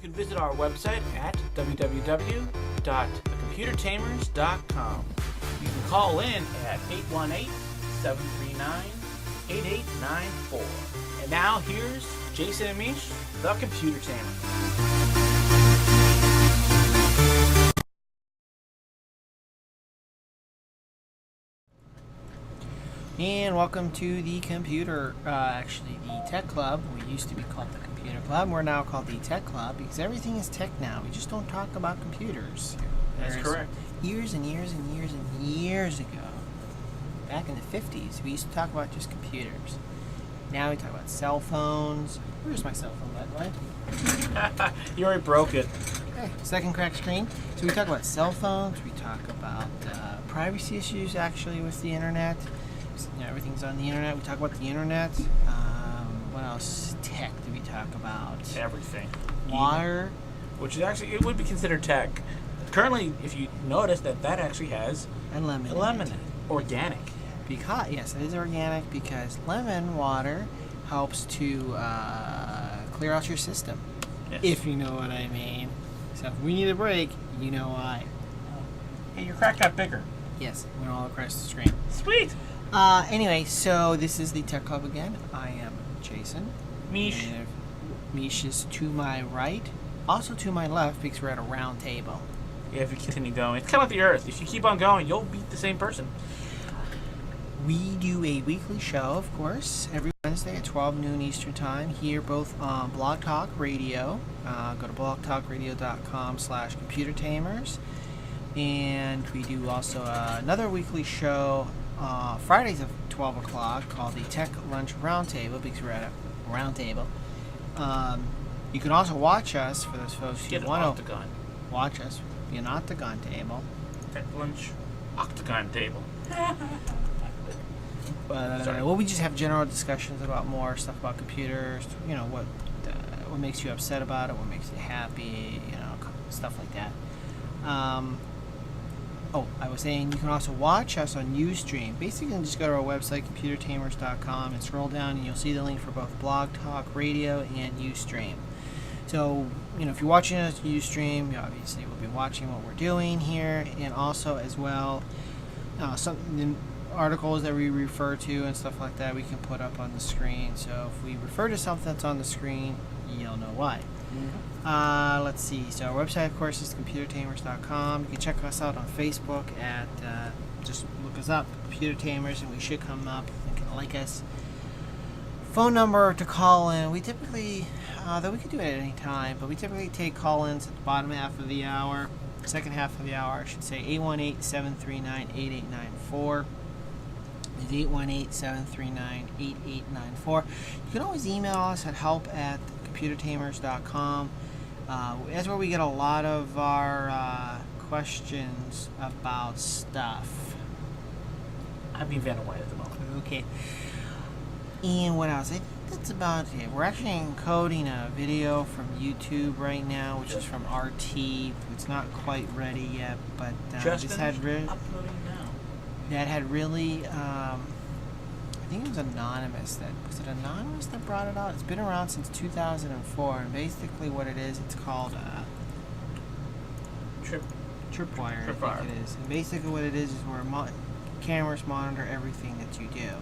You can visit our website at www.thecomputertamers.com. You can call in at 818-739-8894. And now here's Jason and Mish, the Computer Tamer. And welcome to the computer, actually the Tech Club. We used to be called the Computer Club. We're now called the Tech Club because everything is tech now. We just don't talk about computers. That's correct. Years and years and years and years ago, back in the 50s, we used to talk about just computers. Now we talk about cell phones. Where's my cell phone, by the way? You already broke it. Okay, second cracked screen. So we talk about cell phones. We talk about privacy issues, actually, with the internet. You know, everything's on the internet. We talk about the internet. What else? Tech do we talk about? Everything. Water. Which is actually, it would be considered tech. Currently, if you notice that actually has And lemon. lemon in it. Organic. Because, yes, it is organic because lemon water helps to clear out your system. Yes. If you know what I mean. So if we need a break, you know why. Hey, your crack got bigger. Yes, went all across the screen. Sweet. Anyway, so this is the Tech Club again. I am Jason. Mish. And Mish is to my right, also to my left because we're at a round table. Yeah, if you continue going. It's kind of like the Earth. If you keep on going, you'll beat the same person. We do a weekly show, of course, every Wednesday at 12 noon Eastern Time, here both on Blog Talk Radio. Go to blogtalkradio.com/computertamers. And we do also another weekly show Fridays at 12 o'clock called the Tech Lunch Roundtable because we're at a round table. You can also watch us for those folks who Get an want to octagon. watch us. Be an octagon table. Tech lunch. Octagon table. Sorry. Well, we just have general discussions about more stuff about computers. You know what makes you upset about it, what makes you happy. You know, stuff like that. I was saying you can also watch us on Ustream. Basically, you can just go to our website, computertamers.com, and scroll down, and you'll see the link for both Blog Talk Radio and Ustream. So, you know, if you're watching us on Ustream, you obviously will be watching what we're doing here, and also as well, some articles that we refer to and stuff like that we can put up on the screen. So if we refer to something that's on the screen, you'll know why. Mm-hmm. Let's see. So our website, of course, is computertamers.com. You can check us out on Facebook at just look us up, Computer Tamers, and we should come up. You can like us. Phone number to call in. We typically, though we could do it at any time, but we typically take call-ins at the bottom half of the hour, second half of the hour, I should say, 818-739-8894. It's 818-739-8894. You can always email us at help@computertamers.com. That's where we get a lot of our questions about stuff. I'm being Vanna White at the moment. Okay. And what else? I think that's about it. We're actually encoding a video from YouTube right now, which is from RT. It's not quite ready yet, but Just this had uploading now. that had really, I think it was Anonymous that brought it out? It's been around since 2004, and basically what it is, it's called Tripwire, I think it is. And basically what it is where cameras monitor everything that you do.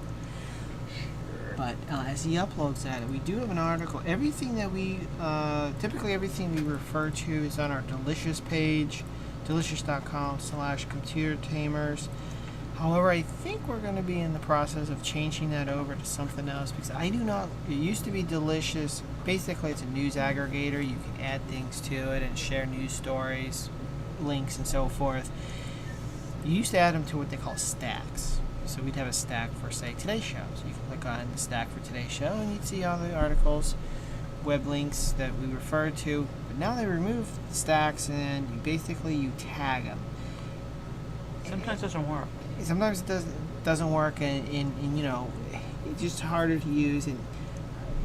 But as he uploads that, we do have an article. Everything that we, typically everything we refer to is on our Delicious page, delicious.com/computertamers. However, I think we're going to be in the process of changing that over to something else because it used to be Delicious. Basically, it's a news aggregator. You can add things to it and share news stories, links, and so forth. You used to add them to what they call stacks. So we'd have a stack for, say, today's show. So you can click on the stack for today's show and you'd see all the articles, web links that we referred to. But now they remove the stacks and you tag them. Sometimes it doesn't work. Sometimes it doesn't work, and you know, it's just harder to use. And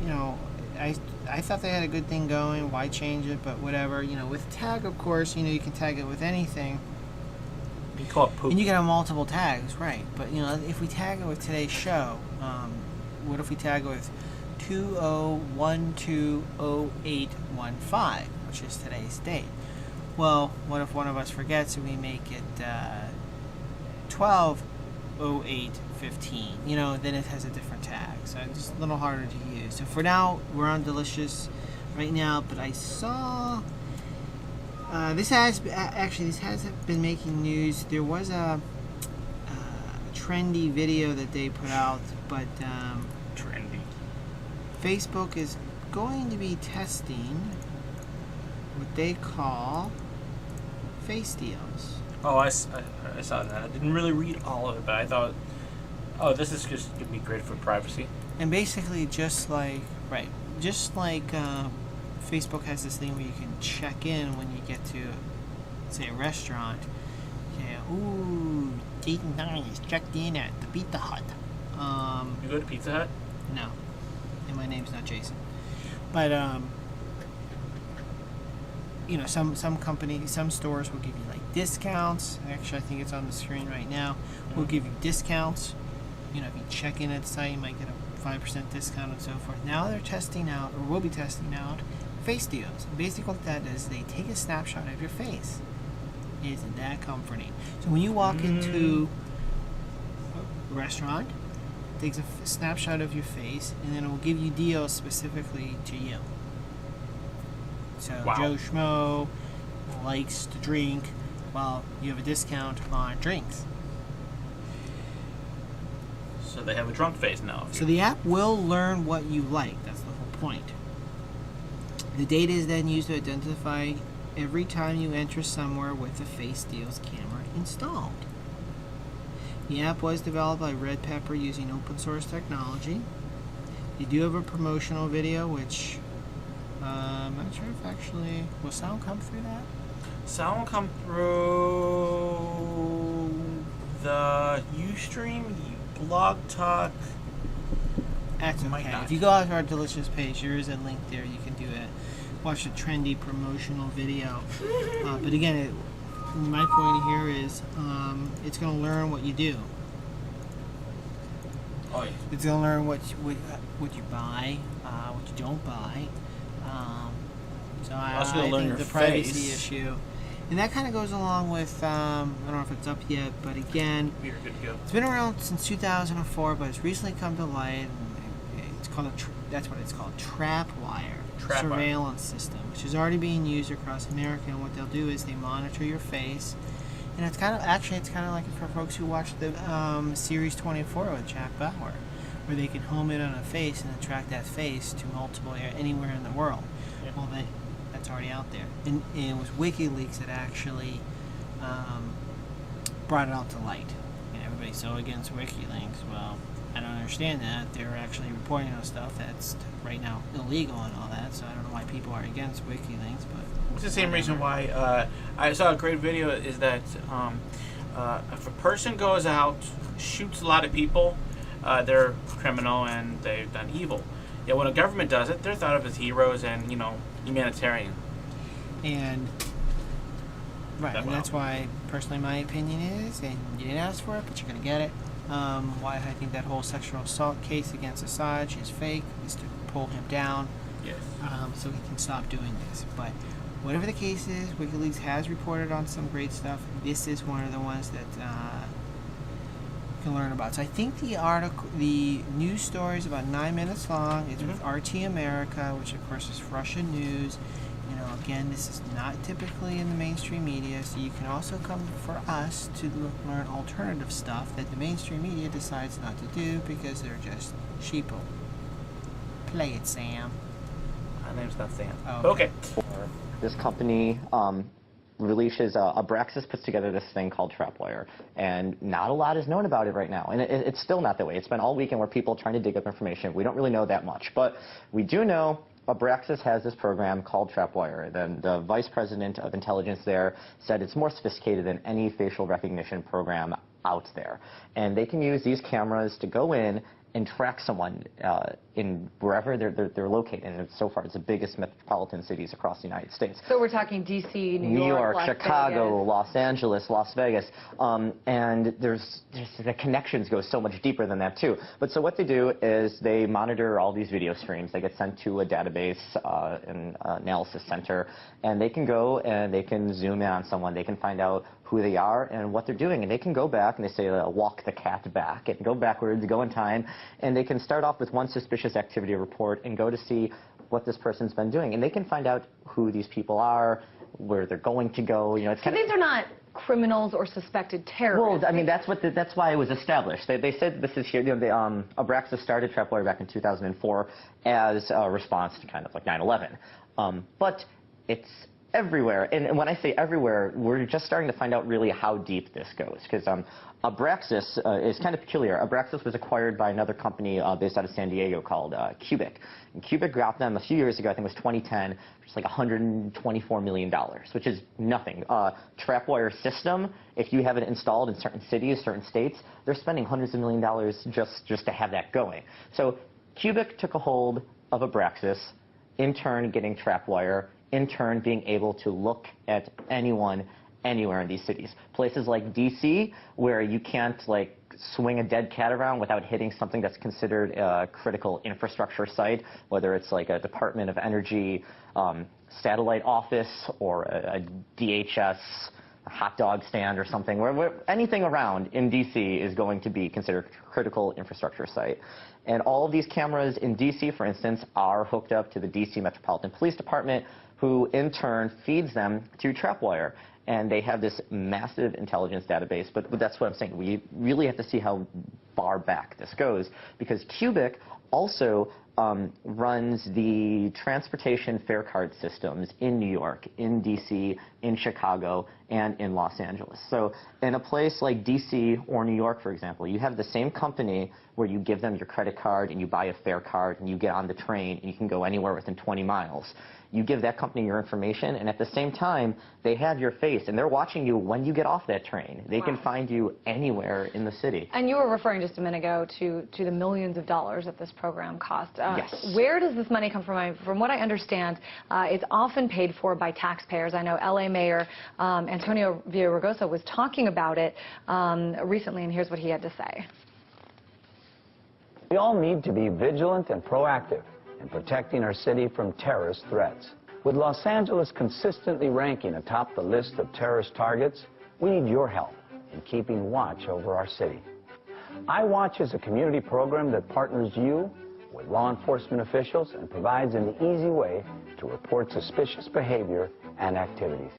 you know, I thought they had a good thing going. Why change it? But whatever. You know, with tag, of course, you know, you can tag it with anything. You call it poop. And you can have multiple tags, right? But you know, if we tag it with today's show, what if we tag it with 20120815? which is today's date. Well, what if one of us forgets and we make it 12/08/15? You know, then it has a different tag, so it's just a little harder to use. So for now, we're on Delicious right now, but I saw this has been making news. There was a trendy video that they put out, but Trendy. Facebook is going to be testing what they call face deals. Oh, I saw that. I didn't really read all of it, but I thought, oh, this is just going to be great for privacy. And basically, just like Facebook has this thing where you can check in when you get to, say, a restaurant. Yeah, ooh, Jason Dine is checked in at the Pizza Hut. You go to Pizza Hut? No, and my name's not Jason. But you know, some companies, some stores will give you like discounts. Actually, I think it's on the screen right now. We'll give you discounts. You know, if you check in at the site, you might get a 5% discount and so forth. Now they're testing out, or will be testing out, face deals. And basically what that is, they take a snapshot of your face. Isn't that comforting? So when you walk into a restaurant, it takes a snapshot of your face, and then it will give you deals specifically to you. So Wow. Joe Schmo likes to drink, well, you have a discount on drinks. So they have a drunk face now. So the app will learn what you like. That's the whole point. The data is then used to identify every time you enter somewhere with the Face Deals camera installed. The app was developed by Red Pepper using open source technology. You do have a promotional video, which I'm not sure if actually will sound come through that. Sound come through the Ustream, Blog Talk. That's Might okay. not. If you go out to our Delicious page, there is a link there. You can do it. Watch a trendy promotional video. But again, my point here is it's going to learn what you do. Oh, yeah. It's going to learn what you buy, what you don't buy. So I Also gonna learn think your the privacy face. issue. And that kind of goes along with, I don't know if it's up yet, but again, You're good to go. it's been around since 2004, but it's recently come to light. And it's called that's what it's called, Trapwire surveillance system, which is already being used across America. And what they'll do is they monitor your face, and it's kind of like for folks who watch the Series 24 with Jack Bauer, where they can home in on a face and then track that face to anywhere in the world. Yeah. Well, that's already out there, and it was WikiLeaks that actually brought it out to light. And everybody's so against WikiLeaks. Well, I don't understand that. They're actually reporting on stuff that's right now illegal and all that, so I don't know why people are against WikiLeaks, but It's the same reason why I saw a great video is that if a person goes out, shoots a lot of people, they're a criminal and they've done evil. Yeah, when a government does it, they're thought of as heroes and, you know, humanitarian. and that's why, personally, my opinion is, and you didn't ask for it, but you're going to get it, why I think that whole sexual assault case against Assange is fake, is to pull him down, Yes. so he can stop doing this. But whatever the case is, WikiLeaks has reported on some great stuff. This is one of the ones that you can learn about. So I think the news story is about 9 minutes long. It's with RT America, which of course is Russian news. You know, again, this is not typically in the mainstream media, so you can also come for us to learn alternative stuff that the mainstream media decides not to do because they're just sheeple. Play it, Sam. My name's not Sam. Oh, But okay. This company releases Abraxas puts together this thing called Trapwire, and not a lot is known about it right now, and it's still not that way. It's been all weekend where people are trying to dig up information. We don't really know that much, but we do know Abraxas has this program called Trapwire. Then the vice president of intelligence there said it's more sophisticated than any facial recognition program out there, and they can use these cameras to go in and track someone in wherever they're located. And so far, it's the biggest metropolitan cities across the United States. So we're talking D.C., New York, Las Chicago, Vegas. Los Angeles, Las Vegas, and there's the connections go so much deeper than that too. But so what they do is they monitor all these video streams. They get sent to a database, an analysis center, and they can go and they can zoom in on someone. They can find out who they are and what they're doing, and they can go back and they say walk the cat back and go backwards, go in time, and they can start off with one suspicious activity report and go to see what this person's been doing, and they can find out who these people are, where they're going to go. You know, it's So these are not criminals or suspected terrorists. well, I mean, that's why it was established. They said this is here. You know, Abraxas started TrapLawyer back in 2004 as a response to kind of like 9/11, but it's everywhere. And when I say everywhere, we're just starting to find out really how deep this goes. Because Abraxas is kind of peculiar. Abraxas was acquired by another company based out of San Diego called Cubic. And Cubic got them a few years ago, I think it was 2010, just like $124 million, which is nothing. TrapWire system, if you have it installed in certain cities, certain states, they're spending hundreds of millions of dollars just to have that going. So Cubic took a hold of Abraxas, in turn getting TrapWire, in turn being able to look at anyone anywhere in these cities. Places like DC, where you can't like swing a dead cat around without hitting something that's considered a critical infrastructure site, whether it's like a Department of Energy satellite office or a DHS hot dog stand or something, where anything around in DC is going to be considered critical infrastructure site. And all of these cameras in DC, for instance, are hooked up to the DC Metropolitan Police Department, who in turn feeds them to TrapWire. And they have this massive intelligence database, but that's what I'm saying. We really have to see how far back this goes, because Cubic also runs the transportation fare card systems in New York, in DC, in Chicago, and in Los Angeles. So in a place like DC or New York, for example, you have the same company where you give them your credit card and you buy a fare card and you get on the train and you can go anywhere within 20 miles. You give that company your information, and at the same time, they have your face, and they're watching you when you get off that train. They can find you anywhere in the city. And you were referring just a minute ago to the millions of dollars that this program cost. Yes. Where does this money come from? From what I understand, it's often paid for by taxpayers. I know LA Mayor Antonio Villaraigosa was talking about it recently, and here's what he had to say. We all need to be vigilant and proactive in protecting our city from terrorist threats. With Los Angeles consistently ranking atop the list of terrorist targets, we need your help in keeping watch over our city. iWatch is a community program that partners you with law enforcement officials and provides an easy way to report suspicious behavior and activities.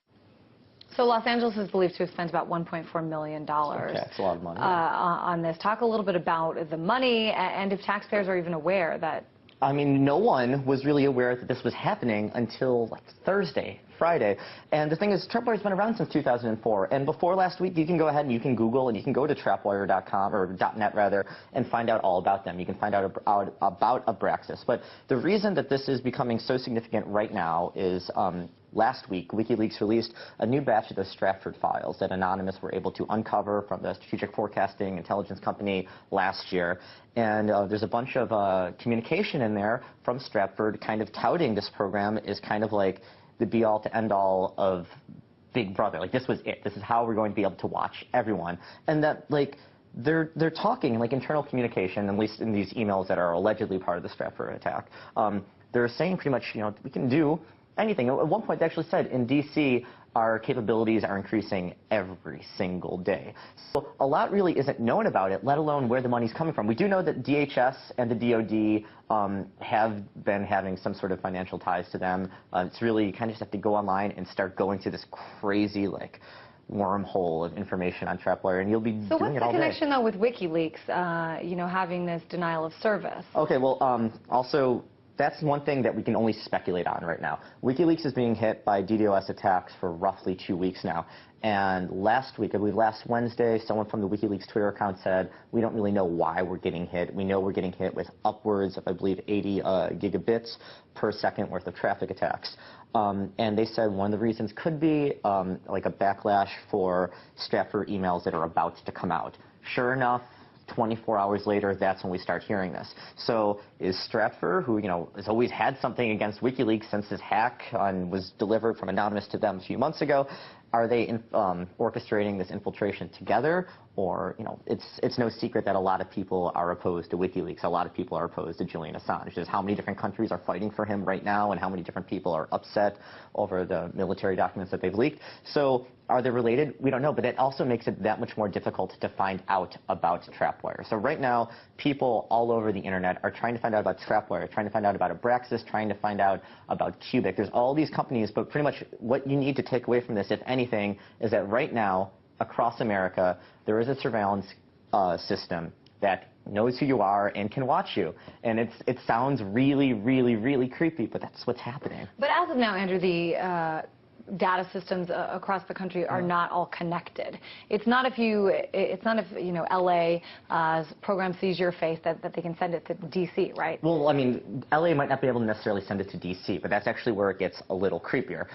So Los Angeles is believed to have spent about $1.4 million Okay, that's a lot of money. on this. Talk a little bit about the money and if taxpayers are even aware that. I mean, no one was really aware that this was happening until like Thursday, Friday. And the thing is, TrapWire's been around since 2004. And before last week, you can go ahead and you can Google and you can go to trapwire.com or .net rather and find out all about them. You can find out about Abraxas. But the reason that this is becoming so significant right now is last week, WikiLeaks released a new batch of the Stratford files that Anonymous were able to uncover from the strategic forecasting intelligence company last year. And there's a bunch of communication in there from Stratford kind of touting this program is kind of like the be-all to end-all of Big Brother. Like, this was it. This is how we're going to be able to watch everyone. And that, like, they're talking, like, internal communication, at least in these emails that are allegedly part of the Stratford attack. They're saying pretty much, you know, we can do anything. At one point, they actually said, in D.C., our capabilities are increasing every single day. So a lot really isn't known about it, let alone where the money's coming from. We do know that DHS and the DOD have been having some sort of financial ties to them. It's really, you kind of just have to go online and start going to this crazy, like, wormhole of information on TrapWire, and you'll be doing it all day. So what's the connection, though, with WikiLeaks, you know, having this denial of service? Okay, well, also, that's one thing that we can only speculate on right now. WikiLeaks is being hit by DDoS attacks for roughly 2 weeks now. And last week, I believe last Wednesday, someone from the WikiLeaks Twitter account said, we don't really know why we're getting hit. We know we're getting hit with upwards of, I believe, 80 gigabits per second worth of traffic attacks. And they said one of the reasons could be like a backlash for Stratford emails that are about to come out. Sure enough, 24 hours later, that's when we start hearing this. So is Stratfor, who has always had something against WikiLeaks since his hack was delivered from anonymous to them a few months ago, are they orchestrating this infiltration together? Or, it's no secret that a lot of people are opposed to WikiLeaks. A lot of people are opposed to Julian Assange. Just how many different countries are fighting for him right now, and how many different people are upset over the military documents that they've leaked. So are they related? We don't know, but it also makes it that much more difficult to find out about Trapwire. So right now, people all over the internet are trying to find out about Trapwire, trying to find out about Abraxas, trying to find out about Cubic. There's all these companies, but pretty much what you need to take away from this, if anything, is that right now, across America, there is a surveillance system that knows who you are and can watch you. And it sounds really, really, really creepy, but that's what's happening. But as of now, Andrew, the data systems across the country are not all connected. It's not if LA program sees your face that they can send it to DC, right? Well, I mean, LA might not be able to necessarily send it to DC, but that's actually where it gets a little creepier.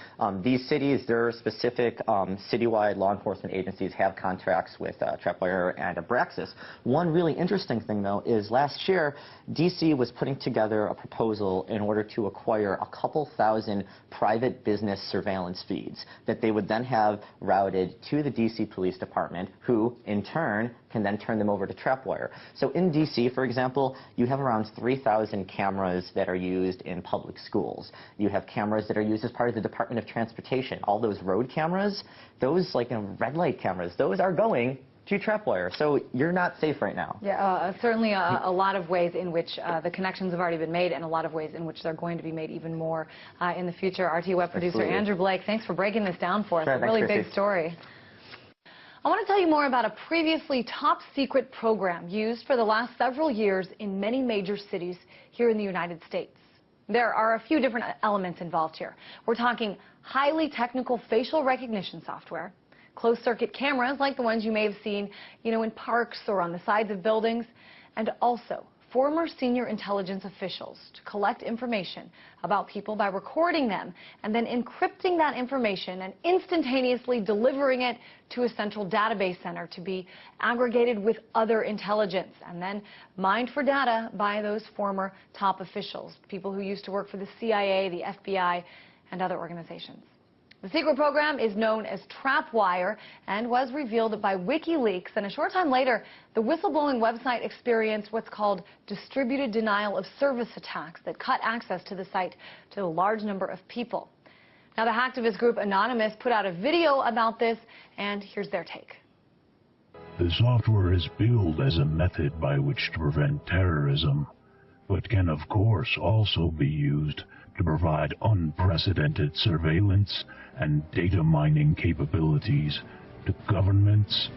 These cities, their specific citywide law enforcement agencies have contracts with Trapwire and Abraxas. One really interesting thing, though, is last year, DC was putting together a proposal in order to acquire a couple thousand private business surveillance feeds that they would then have routed to the DC Police Department, who, in turn, can then turn them over to Trapwire. So in DC, for example, you have around 3,000 cameras that are used in public schools. You have cameras that are used as part of the Department of Transportation. All those road cameras, those red light cameras, those are going to Trapwire. So you're not safe right now. Yeah, certainly a lot of ways in which the connections have already been made, and a lot of ways in which they're going to be made even more in the future. RT web producer Andrew Blake, thanks for breaking this down for us. Sure, a really big story. I want to tell you more about a previously top secret program used for the last several years in many major cities here in the United States. There are a few different elements involved here. We're talking highly technical facial recognition software, closed-circuit cameras like the ones you may have seen, in parks or on the sides of buildings, and also former senior intelligence officials to collect information about people by recording them and then encrypting that information and instantaneously delivering it to a central database center to be aggregated with other intelligence and then mined for data by those former top officials, people who used to work for the CIA, the FBI, and other organizations. The secret program is known as Trapwire and was revealed by WikiLeaks. And a short time later, the whistleblowing website experienced what's called distributed denial of service attacks that cut access to the site to a large number of people. Now, the hacktivist group Anonymous put out a video about this, and here's their take. The software is billed as a method by which to prevent terrorism, but can of course also be used to provide unprecedented surveillance and data mining capabilities to governments,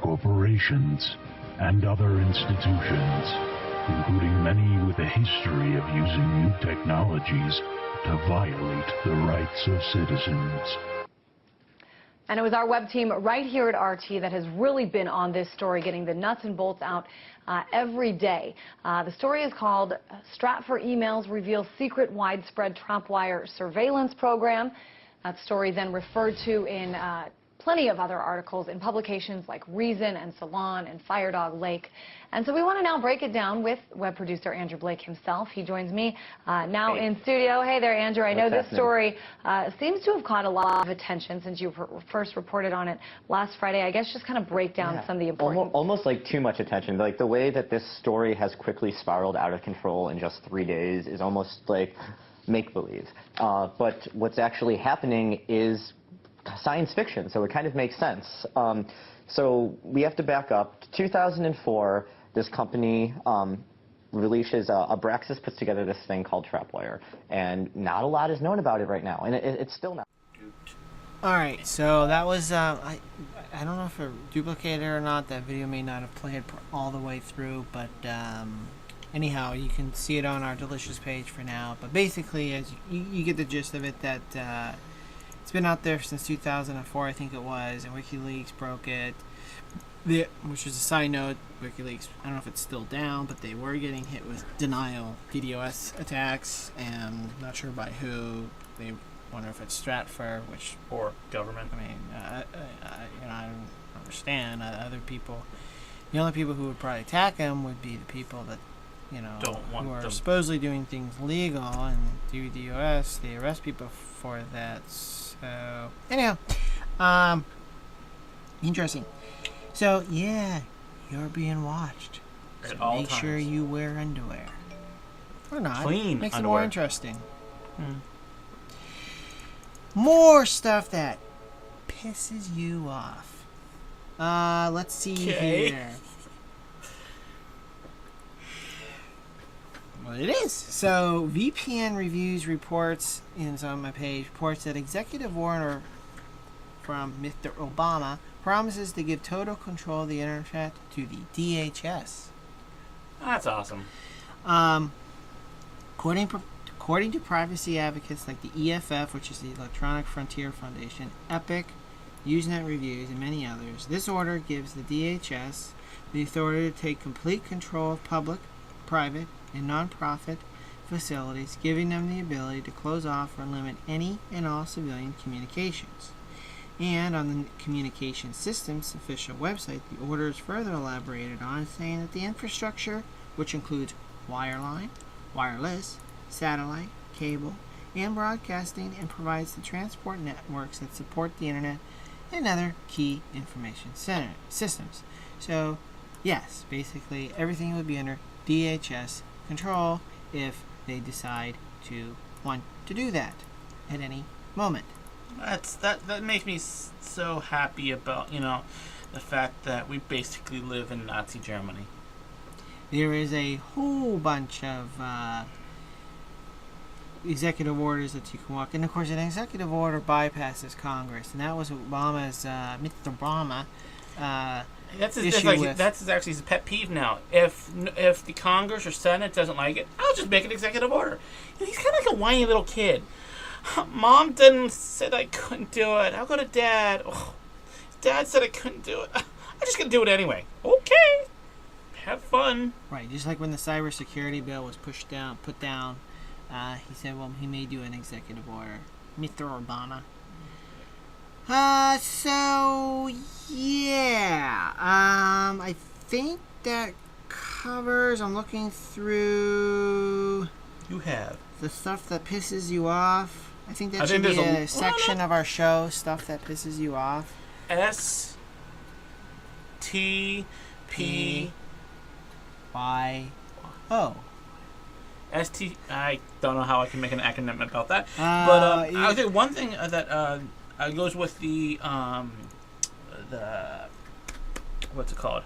corporations, and other institutions, including many with a history of using new technologies to violate the rights of citizens. And it was our web team right here at RT that has really been on this story, getting the nuts and bolts out every day. The story is called Stratfor Emails Reveal Secret Widespread Trapwire Surveillance Program. That story then referred to in plenty of other articles in publications like Reason and Salon and Firedog Lake. And so we want to now break it down with web producer Andrew Blake himself. He joins me now in studio. Hey there, Andrew. I know this story seems to have caught a lot of attention since you first reported on it last Friday. I guess just kind of break down some of the important... Almost like too much attention. Like the way that this story has quickly spiraled out of control in just 3 days is almost like make-believe. But what's actually happening is science fiction, so it kind of makes sense. So we have to back up. 2004, this company releases, Abraxas puts together this thing called Trapwire, and not a lot is known about it right now, and it's still not. All right, so that was, I don't know if it duplicated or not. That video may not have played all the way through, but anyhow, you can see it on our Delicious page for now. But basically, as you get the gist of it, that it's been out there since 2004, I think it was, and WikiLeaks broke it. Which is a side note, WikiLeaks, I don't know if it's still down, but they were getting hit with denial DDoS attacks, and not sure by who. They wonder if it's Stratfor, or government. I mean, I don't understand. Other people The only people who would probably attack him would be the people that, Don't want who are them. supposedly doing things legal, and through the U.S. they arrest people for that. So anyhow, interesting. So yeah, you're being watched. At So all make sure times. you wear underwear. Or not. Clean Makes it more underwear. interesting. More stuff that pisses you off. Let's see Okay. here. Well, it is. So, VPN Reviews reports, it's on my page, reports that executive order from Mr. Obama promises to give total control of the internet to the DHS. That's awesome. According to privacy advocates like the EFF, which is the Electronic Frontier Foundation, Epic, Usenet Reviews, and many others, this order gives the DHS the authority to take complete control of public, private, and non-profit facilities, giving them the ability to close off or limit any and all civilian communications. And on the Communication Systems official website, the order is further elaborated on, saying that the infrastructure, which includes wireline, wireless, satellite, cable, and broadcasting, and provides the transport networks that support the internet and other key information systems. So, yes, basically everything would be under DHS control if they decide to want to do that at any moment. That makes me so happy about the fact that we basically live in Nazi Germany. There is a whole bunch of executive orders that you can walk, and of course an executive order bypasses Congress, and that was Obama's Mr. Obama issue with. That's actually his pet peeve now. If the Congress or Senate doesn't like it, I'll just make an executive order. He's kind of like a whiny little kid. Mom didn't said I couldn't do it. I'll go to Dad. Oh, Dad said I couldn't do it. I'm just gonna do it anyway. Okay, have fun. Right, just like when the cybersecurity bill was put down, he said, well, he may do an executive order. Mr. Obama. So, yeah. I think that covers, I'm looking through You have. the stuff that pisses you off. I think that I should think be there's a section of our show, stuff that pisses you off. STP. Y-O. I don't know how I can make an acronym about that, but I think one thing that goes with the what's it called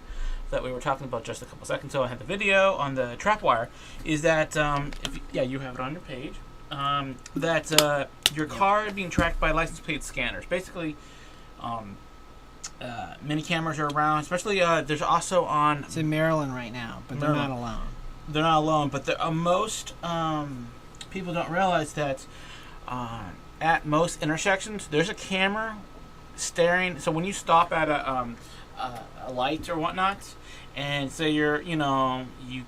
that we were talking about just a couple seconds ago. I had the video on the Trapwire. Is that you have it on your page. That your car is being tracked by license plate scanners. Basically, many cameras are around. Especially there's also on. It's in Maryland right now, but they're not Maryland. alone. They're not alone, but most people don't realize that at most intersections, there's a camera staring. So when you stop at a light or whatnot, and say you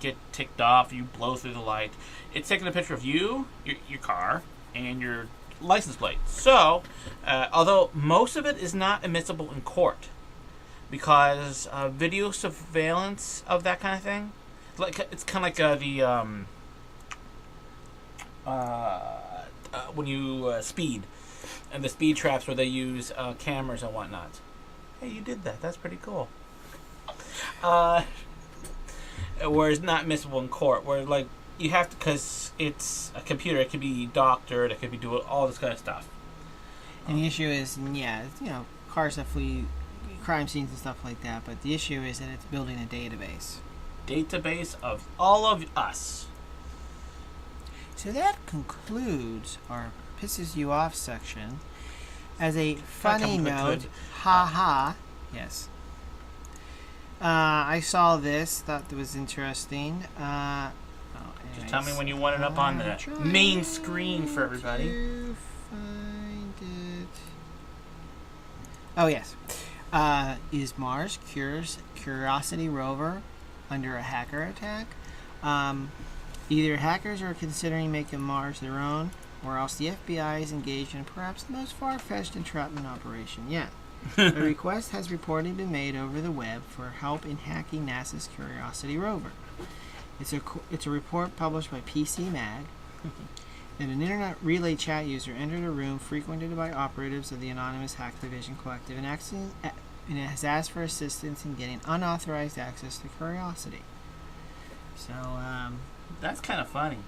get ticked off, you blow through the light, it's taking a picture of you, your car, and your license plate. So, although most of it is not admissible in court, because video surveillance of that kind of thing. It's kind of like when you speed, and the speed traps where they use cameras and whatnot. Hey, you did that. That's pretty cool. Where it's not admissible in court, where you have to, because it's a computer. It could be doctored. It could be doing all this kind of stuff. And the issue is, cars that flee crime scenes and stuff like that. But the issue is that it's building a database. Database of all of us. So that concludes our pisses you off section. As a funny come note, good. haha, yes. I saw this, thought it was interesting. Just tell me when you want it up on the main screen for everybody. To find it. Oh yes. Is Mars Curiosity rover under a hacker attack? Either hackers are considering making Mars their own, or else the FBI is engaged in perhaps the most far-fetched entrapment operation yet. A request has reportedly been made over the web for help in hacking NASA's Curiosity rover. It's a report published by PC Mag that an internet relay chat user entered a room frequented by operatives of the anonymous Hack Division Collective and has asked for assistance in getting unauthorized access to Curiosity. So, That's kind of funny.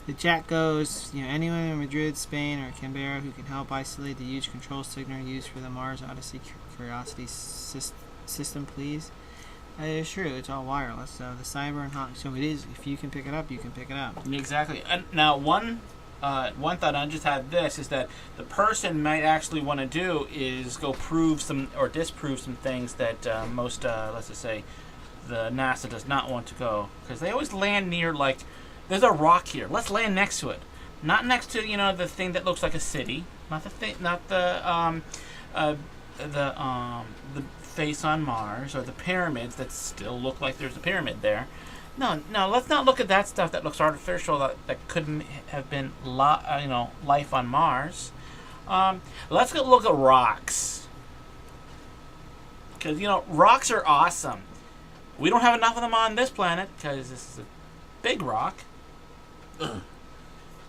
the chat goes, anyone in Madrid, Spain, or Canberra who can help isolate the huge control signal used for the Mars Odyssey Curiosity system, please. That is true. It's all wireless. So the cyber and hot. So it is. If you can pick it up, you can pick it up. Exactly. And now, one thought I just had this is that the person might actually want to do is go prove some or disprove some things that most, let's just say, the NASA does not want to go, because they always land near, like, there's a rock here. Let's land next to it, not next to the thing that looks like a city, not the face on Mars or the pyramids that still look like there's a pyramid there. No, let's not look at that stuff that looks artificial, that couldn't have been life on Mars. Let's go look at rocks, because rocks are awesome. We don't have enough of them on this planet because this is a big rock. Ugh.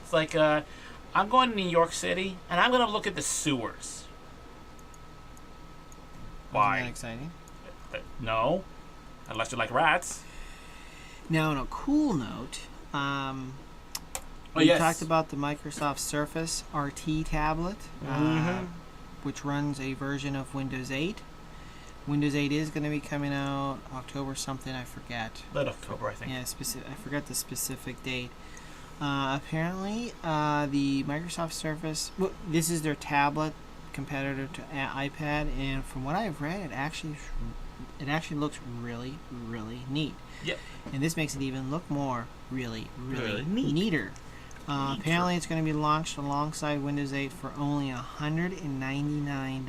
It's like I'm going to New York City and I'm going to look at the sewers. Why? Isn't that exciting? No, unless you like rats. Now, on a cool note, we talked about the Microsoft Surface RT tablet, which runs a version of Windows 8. Windows 8 is going to be coming out October something, I forget. Late October, I think. Yeah, I forgot the specific date. Apparently, the Microsoft Surface, this is their tablet competitor to iPad, and from what I've read, it actually looks really, really neat. Yep. And this makes it even look more really, really neat. neater. Apparently, it's going to be launched alongside Windows 8 for only $199.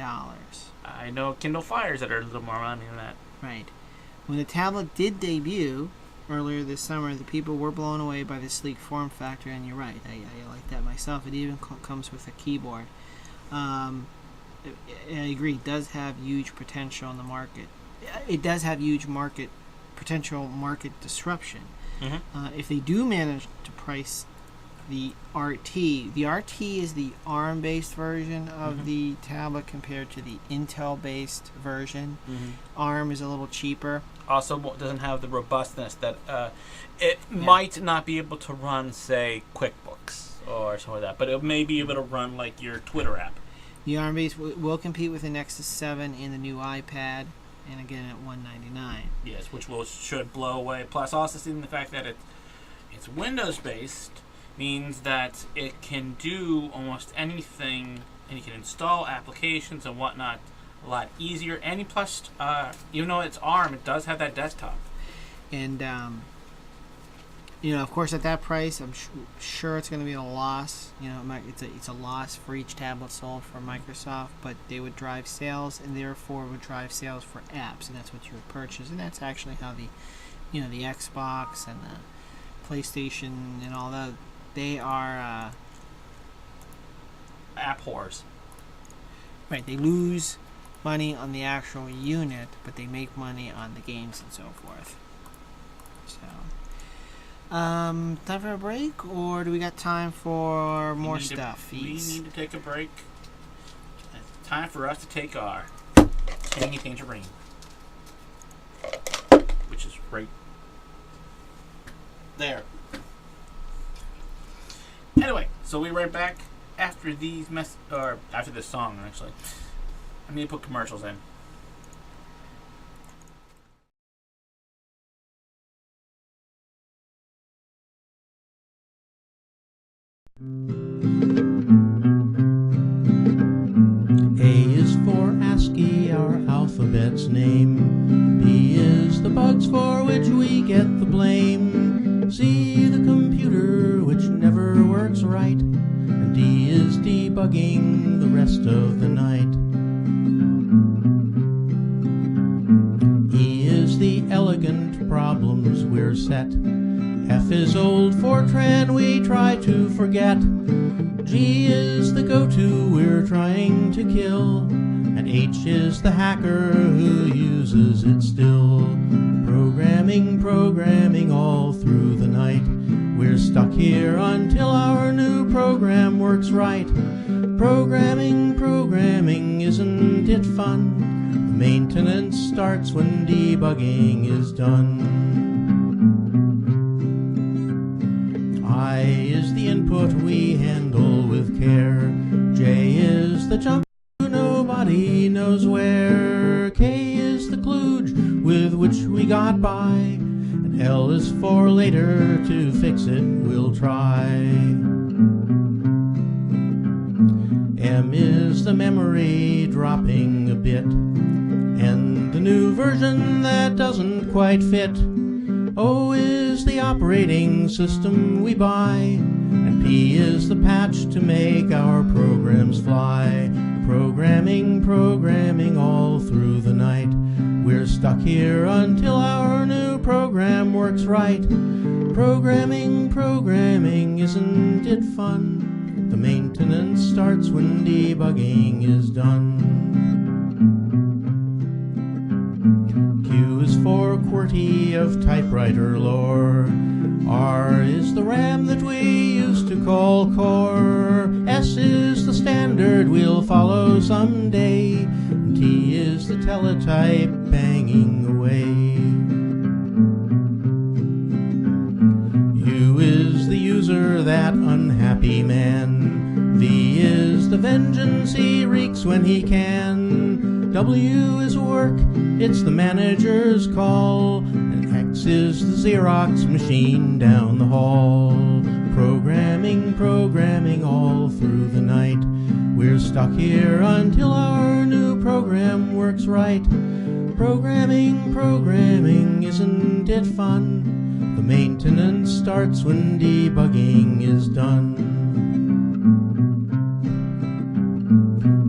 I know Kindle Fires that are a little more money than that. Right. When the tablet did debut earlier this summer, the people were blown away by the sleek form factor, and you're right, I like that myself. It even comes with a keyboard. I agree, it does have huge potential in the market. It does have huge potential market disruption. If they do manage to price the RT is the ARM-based version of the tablet compared to the Intel-based version. ARM is a little cheaper. Also, doesn't have the robustness that it might not be able to run, say, QuickBooks or something like that, but it may be able to run like your Twitter app. The ARM-based will compete with the Nexus 7 and the new iPad, and again at $199. Yes, which should blow away. Plus, also seeing the fact that it's Windows-based means that it can do almost anything, and you can install applications and whatnot a lot easier. And plus, even though it's ARM, it does have that desktop. And of course, at that price, I'm sure it's going to be a loss. It's a loss for each tablet sold for Microsoft, but they would drive sales, and therefore would drive sales for apps, and that's what you would purchase. And that's actually how the Xbox and the PlayStation and all that, they are app whores. Right, they lose money on the actual unit, but they make money on the games and so forth. So, time for a break, or do we got time for more stuff? We need to take a break. It's time for us to take our tangy tangerine, which is right there. Anyway, so we'll be right back after these after this song, actually. I need to put commercials in. A is for ASCII, our alphabet's name. B is the bugs for which we get the blame. C, the computer which never works right. And D is debugging the rest of the night. E is the elegant problems we're set. F is old Fortran we try to forget. G is the go-to we're trying to kill. and H is the hacker who uses it still. Programming, programming all through the night. We're stuck here until our new program works right. Programming, programming, isn't it fun? The maintenance starts when debugging is done. I is the input we handle with care. J is the jump to nobody knows where. K is the kludge with which we got by. And L is for later, to fix it we'll try. M is the memory dropping a bit, and the new version that doesn't quite fit. O is the operating system we buy, and P is the patch to make our programs fly. Programming, programming all through the night. We're stuck here until our new program works right. Programming, programming, isn't it fun? The maintenance starts when debugging is done. Q is for QWERTY of typewriter lore. R is the RAM that we used to call core. S is the standard we'll follow someday. And T is the teletype banging away. U is the user, that unhappy man. V is the vengeance he wreaks when he can. W is work, it's the manager's call. And X is the Xerox machine down the hall. Programming, programming all through the night. We're stuck here until our new program works right. Programming, programming, isn't it fun? The maintenance starts when debugging is done.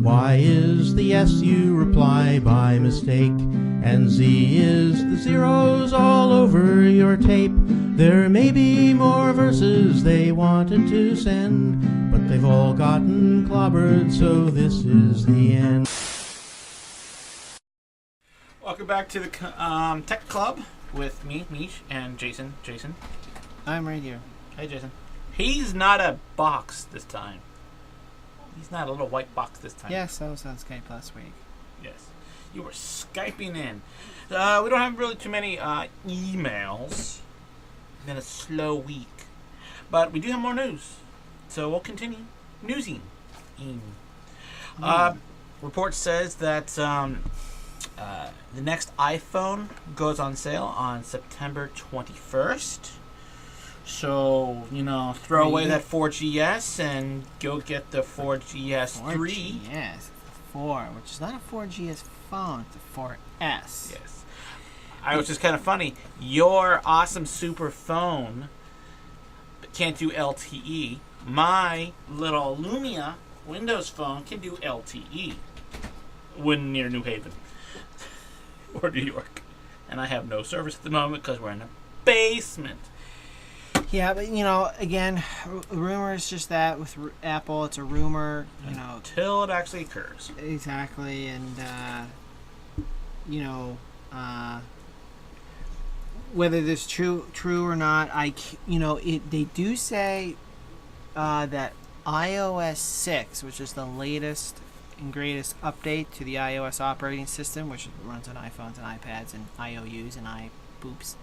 Y is the yes you reply by mistake, and Z is the zeros all over your tape. There may be more verses they wanted to send, but they've all gotten clobbered, so this is the end. Welcome back to the Tech Club with me, Mish, and Jason. Jason. I'm right here. Hey, Jason. He's not a box this time. He's not a little white box this time. Yes, I was on Skype last week. Yes. You were Skyping in. We don't have really too many emails. It's been a slow week. But we do have more news. So we'll continue newsing. Report says that the next iPhone goes on sale on September 21st. So, throw away that 4GS and go get the 4GS 3. 4GS 4, which is not a 4GS phone, it's a 4S. Yes. Which is kind of funny. Your awesome super phone can't do LTE. My little Lumia Windows phone can do LTE when near New Haven or New York. And I have no service at the moment because we're in a basement. Yeah, but again, rumor is just that with Apple, it's a rumor. Until it actually occurs. Exactly, and whether this true or not, they do say that iOS 6, which is the latest and greatest update to the iOS operating system, which runs on iPhones and iPads and IOUs and iPoops,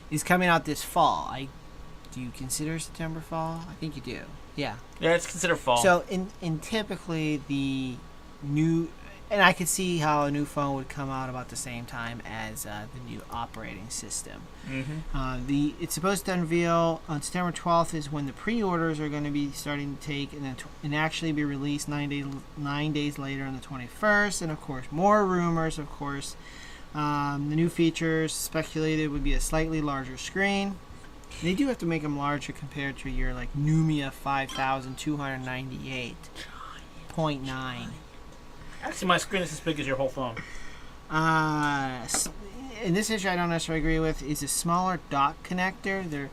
is coming out this fall. Do you consider September fall? I think you do. Yeah. Yeah, it's considered fall. So, in typically the new, and I could see how a new phone would come out about the same time as the new operating system. Mm-hmm. It's supposed to unveil on September 12th is when the pre-orders are going to be starting to take, and then and actually be released 9 days later on the 21st. And of course, more rumors. Of course. The new features speculated would be a slightly larger screen. They do have to make them larger compared to your Lumia 5298.9. Actually, my screen is as big as your whole phone. And this issue I don't necessarily agree with is a smaller dock connector.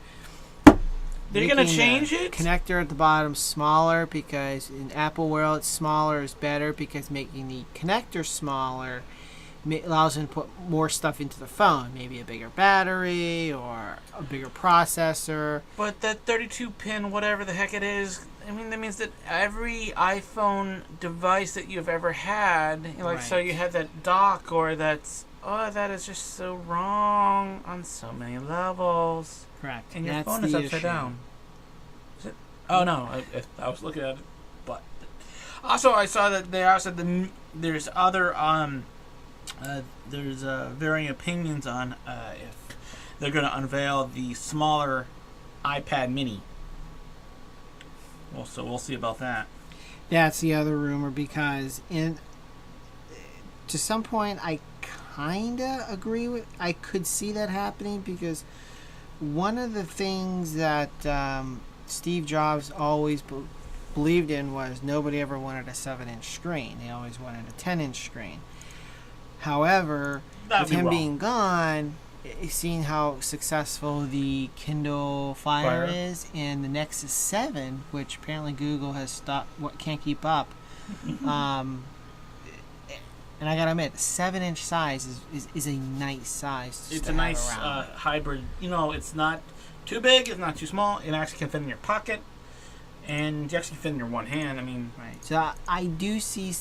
They're gonna making change the it? connector at the bottom smaller, because in Apple World, smaller is better, because making the connector smaller allows them to put more stuff into the phone. Maybe a bigger battery or a bigger processor. But that 32-pin, whatever the heck it is, I mean, that means that every iPhone device that you've ever had, like, so Right. you have that dock or that's, that is just so wrong on so many levels. Correct. And your That's phone is the upside issue. down. Is it? Oh no, I was looking at it, but also I saw that they also there's other there's varying opinions on if they're going to unveil the smaller iPad Mini. Well, so we'll see about that. That's the other rumor, because to some point I kinda agree with. I could see that happening, because one of the things that Steve Jobs always believed in was nobody ever wanted a 7-inch screen. They always wanted a 10-inch screen. However, That'd with be him wrong. being gone, seeing how successful the Kindle Fire Fire. is, and the Nexus 7, which apparently Google has stopped, can't keep up. And I gotta admit, the 7-inch size is a nice size. It's to a have nice around. hybrid. You know, it's not too big, it's not too small. It actually can fit in your pocket, and you actually fit in your one hand. I mean, Right. So I do see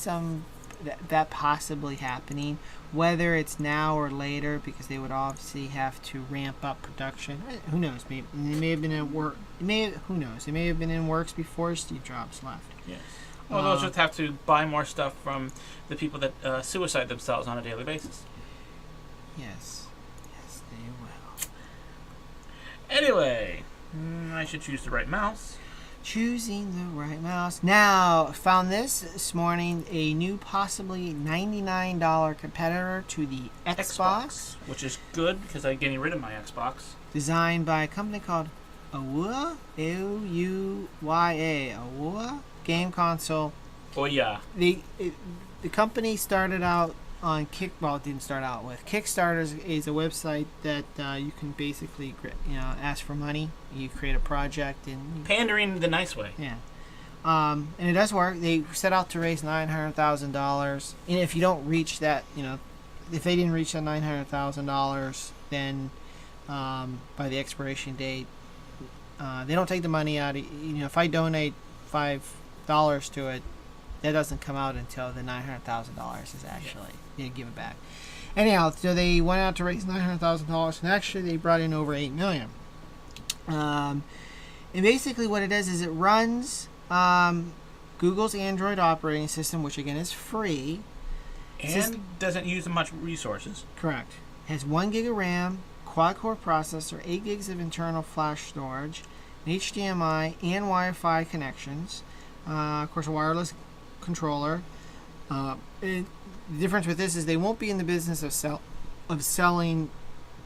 that possibly happening, whether it's now or later, because they would obviously have to ramp up production. Who knows? Maybe it may have been at work. Who knows? It may have been in works before Steve Jobs left. yes. Well, they'll just have to buy more stuff from the people that suicide themselves on a daily basis. Yes. Yes, they will. Anyway, I should choose the right mouse. Choosing the right mouse. Now, found this morning, a new possibly $99 competitor to the Xbox, which is good because I'm getting rid of my Xbox. designed by a company called Ouya, A-U-Y-A, Ouya game console. Oh yeah, The company started out on it didn't start out with Kickstarter is a website that you can basically ask for money. You create a project and pandering the nice way. yeah. And it does work. They set out to raise $900,000, and if you don't reach that, if they didn't reach that $900,000, then by the expiration date, they don't take the money out. If I donate $5 to it, that doesn't come out until the $900,000 is actually give it back. Anyhow, so they went out to raise $900,000, and actually they brought in over $8 million. And basically what it is it runs Google's Android operating system, which again is free. And doesn't use much resources. Correct. Has 1 gig of RAM, quad-core processor, 8 gigs of internal flash storage, an HDMI and Wi-Fi connections. Of course, a wireless controller. The difference with this is they won't be in the business of selling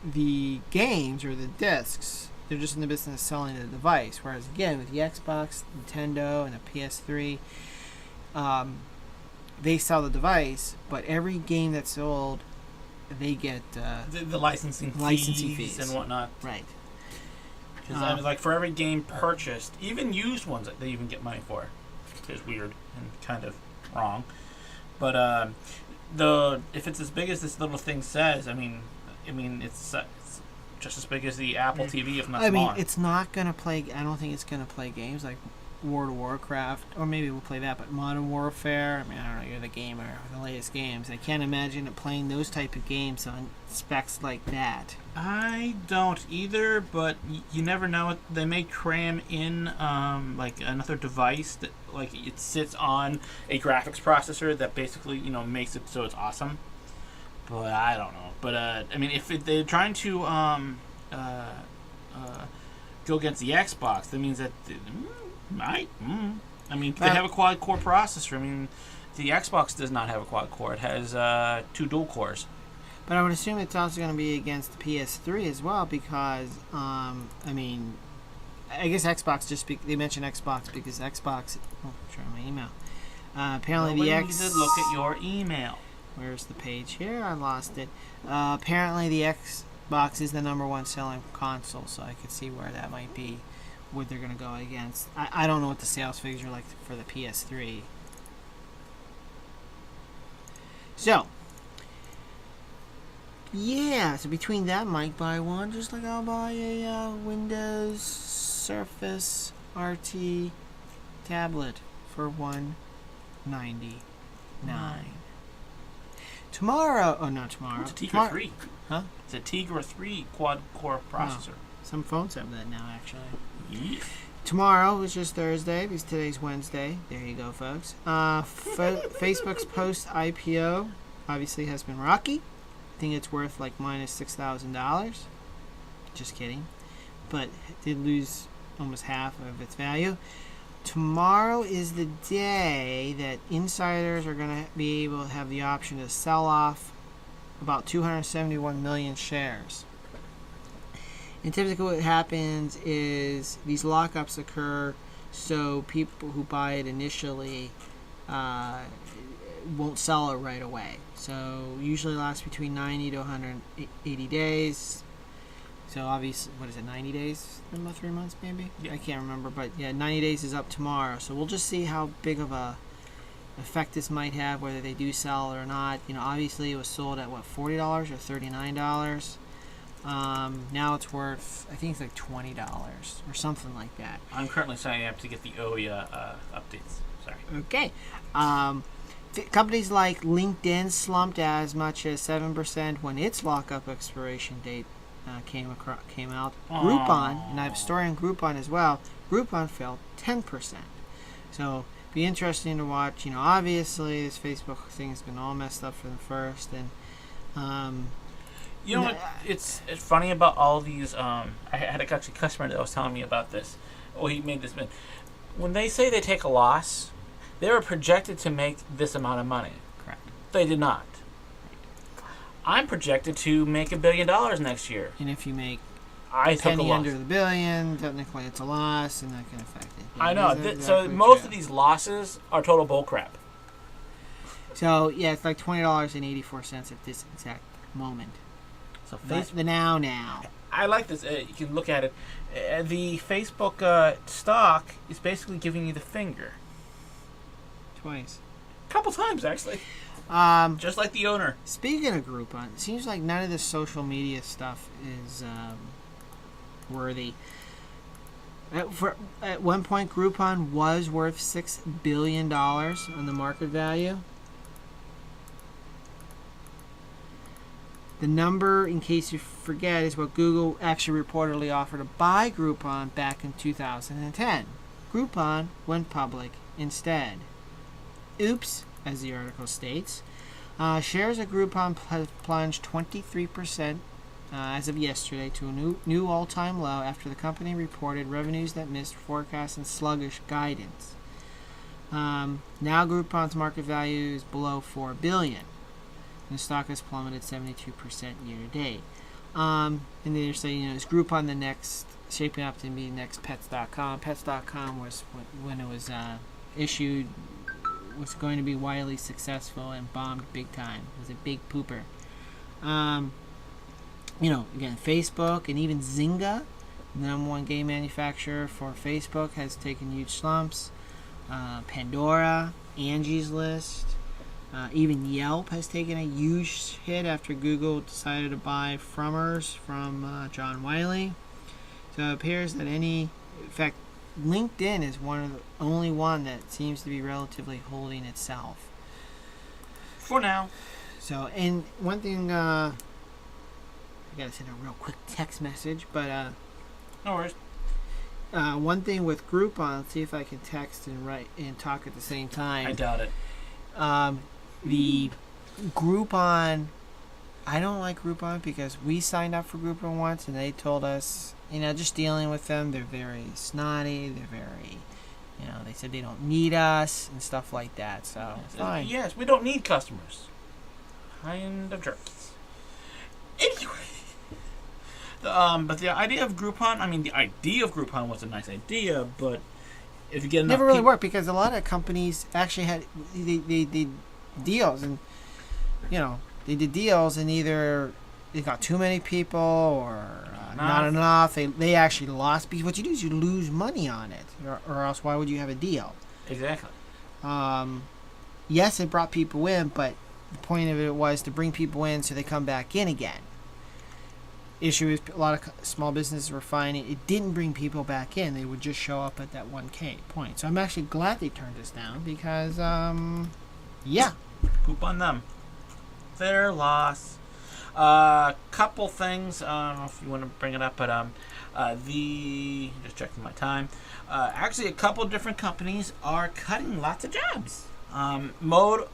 the games or the discs. They're just in the business of selling the device. Whereas again, with the Xbox, Nintendo, and the PS3, they sell the device, but every game that's sold, they get The licensing fees and whatnot. right. Because I mean, like for every game purchased, even used ones, they even get money for. Which is weird and kind of wrong. But if it's as big as this little thing says, I mean, it's just as big as the Apple TV, if not smaller. It's not gonna play. I don't think it's gonna play games like World of Warcraft, or maybe we'll play that. But Modern Warfare. I don't know. You're the gamer. The latest games. I can't imagine it playing those type of games on specs like that. I don't either, but you never know. They may cram in like another device that like it sits on a graphics processor that basically makes it so it's awesome. But I don't know. But I mean, if they're trying to go against the Xbox, that means that I mean, they have a quad core processor. I mean, the Xbox does not have a quad core. It has 2 dual cores. But I would assume it's also going to be against the PS3 as well, because I guess Xbox they mentioned Xbox because Xbox. Oh, sure, my email. Apparently Nobody the needs to look at your email. Where's the page here? I lost it. Apparently the Xbox is the #1 selling console, so I could see where that might be what they're going to go against. I don't know what the sales figures are like for the PS3. So, yeah, so between that, might buy one, just like I'll buy a Windows Surface RT tablet for $199. Tomorrow, oh, not tomorrow. It's a Tegra Tomorrow- 3. Huh? It's a Tegra 3 quad-core processor. Some phones have that now, actually. Yeah. Tomorrow, which is Thursday, because today's Wednesday. There you go, folks. Facebook's post-IPO obviously has been rocky. I think it's worth like minus $6,000. Just kidding. But it did lose almost half of its value. Tomorrow is the day that insiders are going to be able to have the option to sell off about 271 million shares. And typically what happens is these lockups occur so people who buy it initially won't sell it right away. So usually lasts between 90 to 180 days. So obviously, what is it, 90 days? About 3 months maybe? Yeah. I can't remember, but yeah, 90 days is up tomorrow. So we'll just see how big of a effect this might have, whether they do sell it or not. You know, obviously it was sold at what, $40 or $39. Now it's worth, I think it's like $20 or something like that. I'm currently signing up to get the OIA updates. Sorry. Okay. Companies like LinkedIn slumped as much as 7% when its lockup expiration date came out. Groupon, and I have a story on Groupon as well. Groupon fell 10%. So be interesting to watch. You know, obviously this Facebook thing has been all messed up from the first, and You know what? It's funny about all these. I had a customer that was telling me about this. Oh, he made this. When they say they take a loss, they were projected to make this amount of money. Correct. They did not. I'm projected to make $1 billion next year. And if you make I took a penny loss. under the billion, technically it's a loss, and that can affect it. Yeah, I know. that's So exactly most true. of these losses are total bullcrap. So yeah, it's like $20.84 at this exact moment. So The now. I like this. You can look at it. The Facebook stock is basically giving you the finger. Twice. A couple times, actually. Just like the owner. Speaking of Groupon, it seems like none of this social media stuff is worthy. At one point, Groupon was worth $6 billion on the market value. The number, in case you forget, is what Google actually reportedly offered to buy Groupon back in 2010. Groupon went public instead. Oops, as the article states. Shares of Groupon plunged 23% as of yesterday to a new all-time low after the company reported revenues that missed forecasts and sluggish guidance. Now Groupon's market value is below $4 billion. The stock has plummeted 72% year to date. And they're saying, is Groupon the next, shaping up to be next Pets.com? Pets.com was, when it was issued, was going to be wildly successful and bombed big time. It was a big pooper. Again, Facebook and even Zynga, the number one game manufacturer for Facebook, has taken huge slumps. Pandora, Angie's List, even Yelp has taken a huge hit after Google decided to buy Frummers from John Wiley. So it appears that in fact, LinkedIn is only one that seems to be relatively holding itself. For now. So, and one thing, I gotta send a real quick text message, but No worries. one thing with Groupon, let's see if I can text and write and talk at the same time. I doubt it. The Groupon, I don't like Groupon because we signed up for Groupon once and they told us, just dealing with them, they're very snotty, they're very, they said they don't need us and stuff like that, so fine. Yes, we don't need customers. Kind of jerks. Anyway. But the idea of Groupon was a nice idea, but if you get enough Never really worked because a lot of companies actually had they did deals and they did deals and either they got too many people or Not enough. They actually lost, because what you do is you lose money on it, or else why would you have a deal? Exactly. Yes, it brought people in, but the point of it was to bring people in so they come back in again. Issue is a lot of small businesses were finding it didn't bring people back in. They would just show up at that 1K point. So I'm actually glad they turned us down, because, yeah. Poop on them. Their loss. Couple things. I don't know if you want to bring it up, but just checking my time. Actually, a couple different companies are cutting lots of jobs. Motorola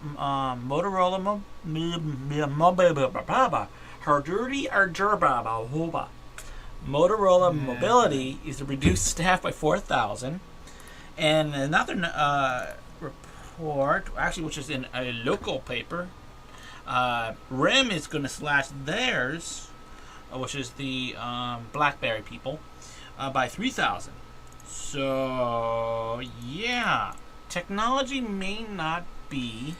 Motorola Mobility is to reduce staff by 4,000, and another report, actually, which is in a local paper. RIM is going to slash theirs, which is the BlackBerry people, by 3,000. So yeah, technology may not be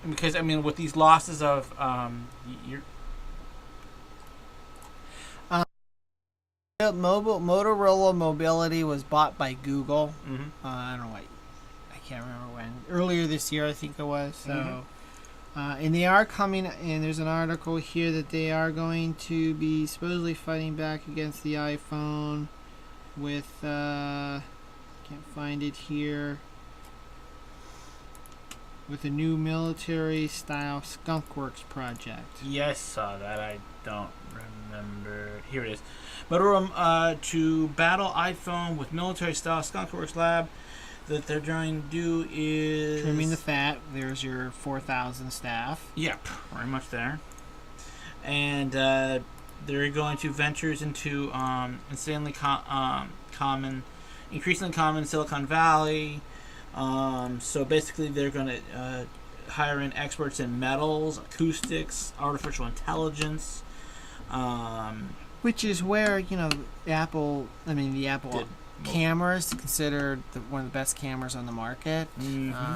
because I mean with these losses of Motorola Mobility was bought by Google. Mhm. I don't know why. I can't remember when. Earlier this year, I think it was. So, and they are coming. And there's an article here that they are going to be supposedly fighting back against the iPhone with. Can't find it here. With a new military-style skunkworks project. Yes, saw that. I don't remember. Here it is. Motorola to battle iPhone with military-style skunkworks lab. That they're trying to do is Trimming the fat. There's your 4,000 staff. Yep, very much there. And they're going to ventures into increasingly common in Silicon Valley. So basically, they're going to hire in experts in metals, acoustics, artificial intelligence. Which is where, the Apple cameras considered one of the best cameras on the market.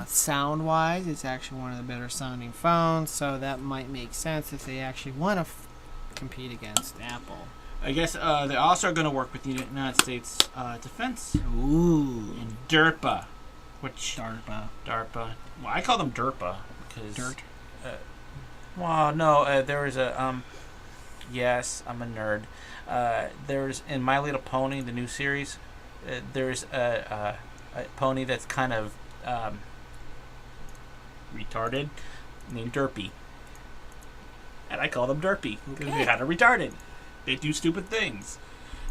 Sound wise, it's actually one of the better sounding phones, so that might make sense if they actually want to compete against Apple. I guess they also are going to work with the United States Defense Ooh. and DARPA, which DARPA. Well, I call them DARPA because Dirt. Well, no, there was a yes, I'm a nerd. There's in My Little Pony, the new series. There's a pony that's kind of retarded named Derpy. And I call them Derpy because they're kind of retarded. They do stupid things.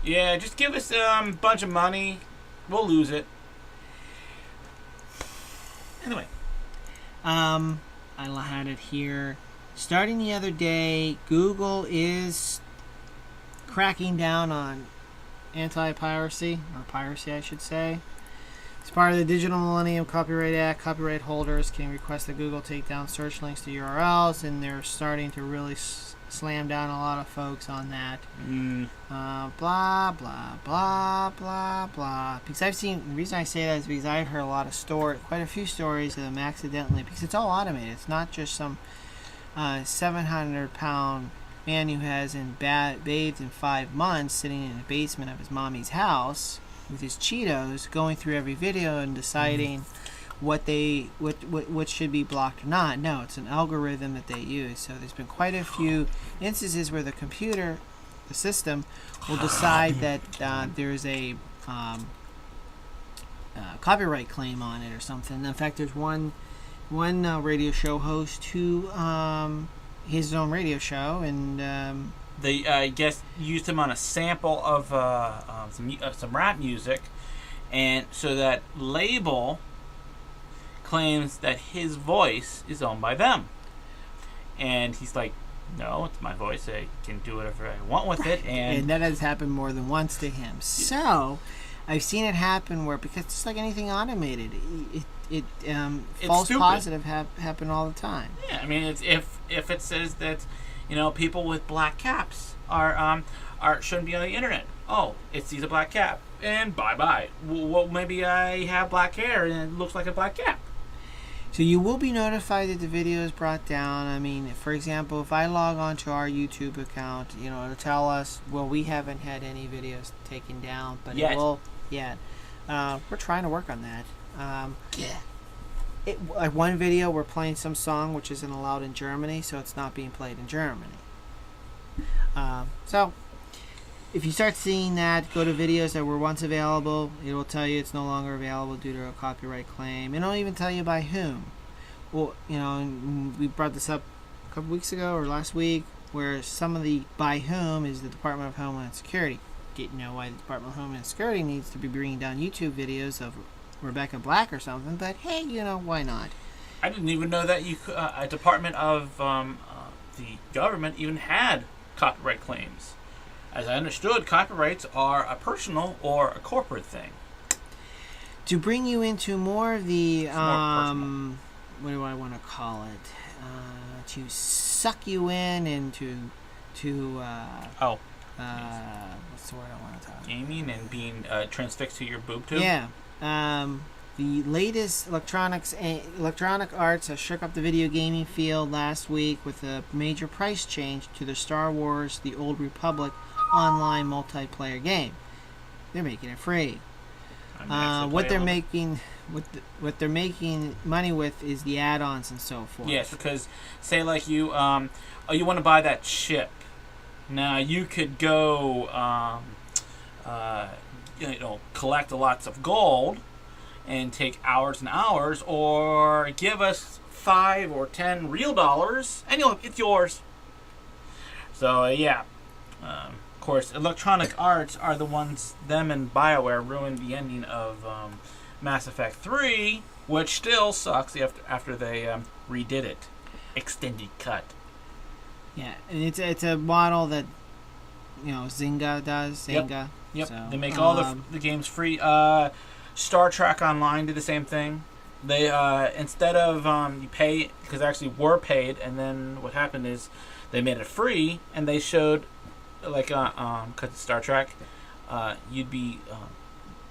Yeah, just give us a bunch of money. We'll lose it. Anyway. I had it here. Starting the other day, Google is cracking down on anti-piracy, or piracy, I should say. As part of the Digital Millennium Copyright Act, copyright holders can request that Google take down search links to URLs, and they're starting to really slam down a lot of folks on that. Blah, blah, blah, blah, blah. Because I've seen, the reason I say that is because I've heard quite a few stories of them accidentally, because it's all automated. It's not just some 700-pound man who has bathed in 5 months sitting in the basement of his mommy's house with his Cheetos, going through every video and deciding what should be blocked or not. No, it's an algorithm that they use. So there's been quite a few instances where the system will decide that there's a copyright claim on it or something. In fact, there's one radio show host who his own radio show, and they I guess used him on a sample of some rap music, and so that label claims that his voice is owned by them, and he's like, no, it's my voice. I can do whatever I want with it, and that has happened more than once to him. So I've seen it happen where, because it's like anything automated, false stupid. positive happen all the time. Yeah, I mean, it's if it says that, people with black caps are shouldn't be on the internet. Oh, it sees a black cap, and bye bye. Well, maybe I have black hair and it looks like a black cap. So you will be notified that the video is brought down. I mean, for example, if I log on to our YouTube account, it'll tell us, well, we haven't had any videos taken down, but Yet. it will. Yeah. We're trying to work on that. Like one video, we're playing some song which isn't allowed in Germany, so it's not being played in Germany. So if you start seeing that, go to videos that were once available. It will tell you it's no longer available due to a copyright claim. It'll even tell you by whom. Well, and we brought this up a couple weeks ago or last week, where some of the by whom is the Department of Homeland Security. Didn't know why the Department of Homeland Security needs to be bringing down YouTube videos of Rebecca Black or something, but hey, why not? I didn't even know that a department of the government even had copyright claims. As I understood, copyrights are a personal or a corporate thing. To bring you into more of the, It's more personal. what do I want to call it? To suck you in and to what's the word I want to talk about? Gaming and being transfixed to your boob tube. Yeah. The latest Electronic Arts has shook up the video gaming field last week with a major price change to the Star Wars The Old Republic online multiplayer game. They're making it free. What they're making money with is the add-ons and so forth. Yes, because say like you want to buy that ship. Now you could go collect lots of gold and take hours and hours, or give us 5 or 10 real dollars and it's yours. So of course, Electronic Arts are the ones, them and BioWare ruined the ending of Mass Effect 3, which still sucks after they redid it. Extended cut. Yeah, and it's a model that Zynga does. Zynga. Yep. So, They make all the games free. Star Trek Online did the same thing. They instead of you pay, because they actually were paid, and then what happened is they made it free, and they showed because it's Star Trek, you'd be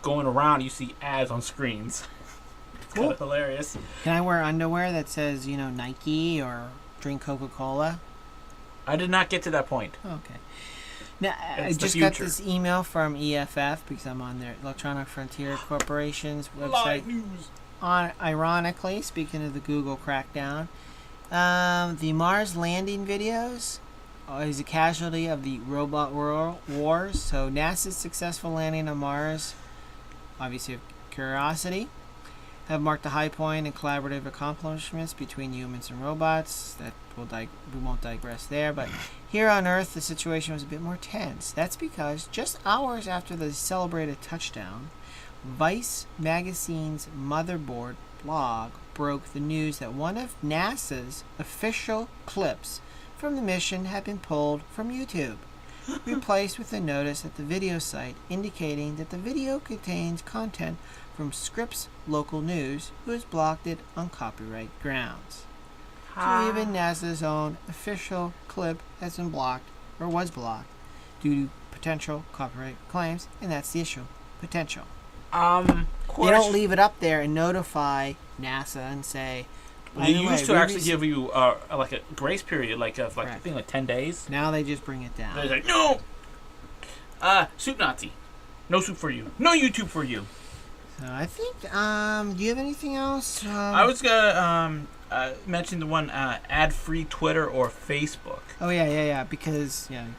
going around, you see ads on screens. It's kind of hilarious. Can I wear underwear that says Nike or drink Coca-Cola? I did not get to that point. Okay. Now, I It's the just got future. this email from EFF because I'm on their Electronic Frontier Corporation's website. Live news. Ironically, speaking of the Google crackdown, the Mars landing videos is a casualty of the robot wars. So NASA's successful landing on Mars, obviously of Curiosity, have marked a high point in collaborative accomplishments between humans and robots. That we won't digress there, but here on Earth the situation was a bit more tense. That's because just hours after the celebrated touchdown, Vice magazine's Motherboard blog broke the news that one of NASA's official clips from the mission had been pulled from YouTube, replaced with a notice at the video site indicating that the video contains content from Scripps Local News, who has blocked it on copyright grounds. So even NASA's own official clip has been blocked, or was blocked, due to potential copyright claims, and that's the issue. Potential. They don't leave it up there and notify NASA and say, by They the way, used to we actually rece- give you like a grace period, I Correct. think 10 days. Now they just bring it down. They're like, no, soup Nazi, no soup for you, no YouTube for you. So I think, do you have anything else? I was gonna mention the one ad-free Twitter or Facebook. Oh yeah, because you can.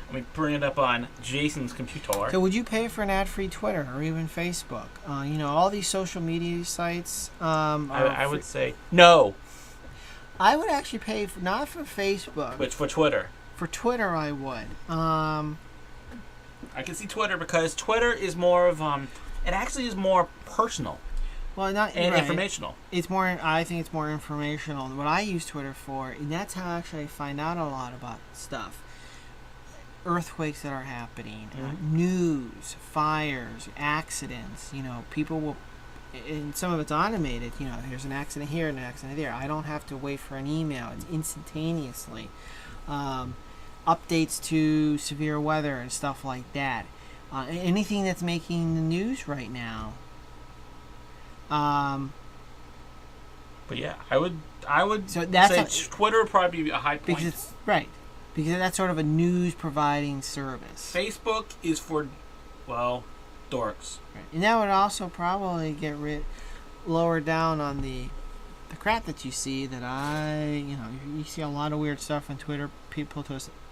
Let me bring it up on Jason's computer. So would you pay for an ad-free Twitter or even Facebook? All these social media sites. I would say no, I would actually pay not for Facebook, but for Twitter. for Twitter. I would. I can see Twitter because Twitter is more of it actually is more personal Well, not and right. informational. It's more. I think it's more informational than what I use Twitter for, and that's how actually I find out a lot about stuff. Earthquakes that are happening, news, fires, accidents. People will, and some of it's automated. There's an accident here and an accident there. I don't have to wait for an email. It's instantaneously. Updates to severe weather and stuff like that. Anything that's making the news right now. But yeah, I would So that's say Twitter would probably be a high point. because it's right. Because that's sort of a news providing service. Facebook is for, well, dorks. Right. And that would also probably get lower down on the crap that you see that you see a lot of weird stuff on Twitter. People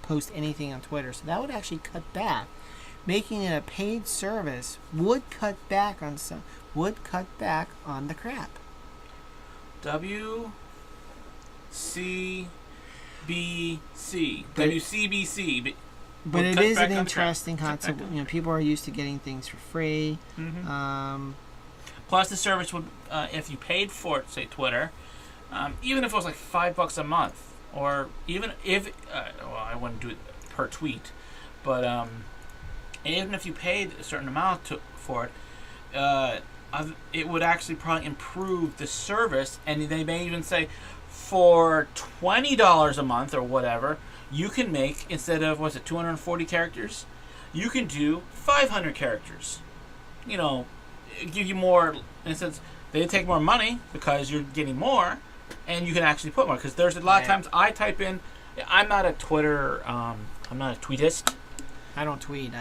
post anything on Twitter. So that would actually cut back. Making it a paid service would cut back on the crap. WCBC. But would it cut is back an on the crap. interesting concept. People are used to getting things for free. Mm-hmm. Plus, the service would, if you paid for it, say Twitter, even if it was like $5 a month, or even if, I wouldn't do it per tweet, but even if you paid a certain amount for it, it would actually probably improve the service, and they may even say, for $20 a month or whatever, you can make, instead of, 240 characters, you can do 500 characters. Give you more, instance, they take more money because you're getting more, and you can actually put more. Because there's a lot of times I type in, I'm not a Twitter, I'm not a tweetist. I don't tweet.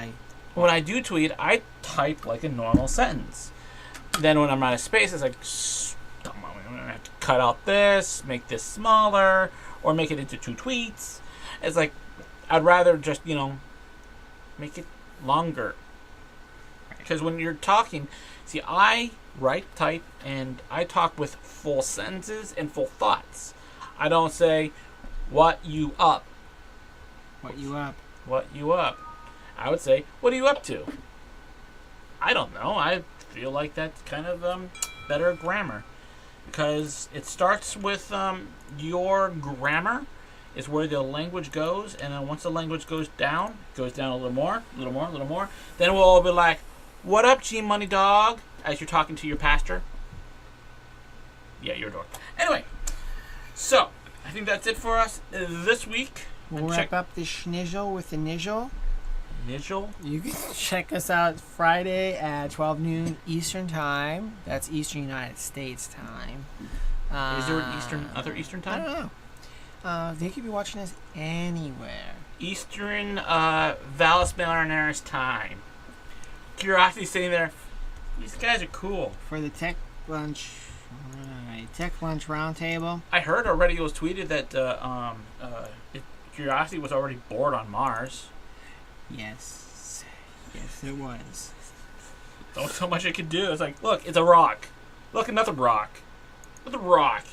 When I do tweet, I type like a normal sentence. Then when I'm out of space, it's like, I'm going to have to cut out this, make this smaller, or make it into 2 tweets. It's like, I'd rather just, make it longer. Because when you're talking, see, I type, and I talk with full sentences and full thoughts. I don't say, what you up? What you up? What you up? I would say, what are you up to? I don't know. I feel like that's kind of better grammar. Because it starts with your grammar is where the language goes, and then once the language goes down a little more, then we'll all be like, what up, G-Money Dog? As you're talking to your pastor. Yeah, you're a dork. Anyway, so, I think that's it for us this week. We'll wrap up the schnizzle with the nizzle. Nizzle? You can check us out Friday at 12 noon Eastern Time. That's Eastern United States time. Is there an other Eastern time? I don't know. They could be watching us anywhere. Eastern Valles Marineris time. Curiosity sitting there. These guys are cool. For the Tech Lunch Roundtable. I heard already it was tweeted that Curiosity was already bored on Mars. Yes, it was. Don't so much it could do. It's like, look, it's a rock. Look, another rock. Another rock.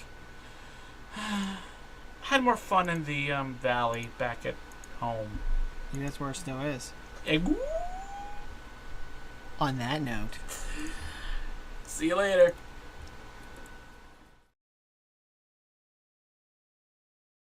Had more fun in the valley back at home. Maybe that's where it still is. Hey, On that note. see you later.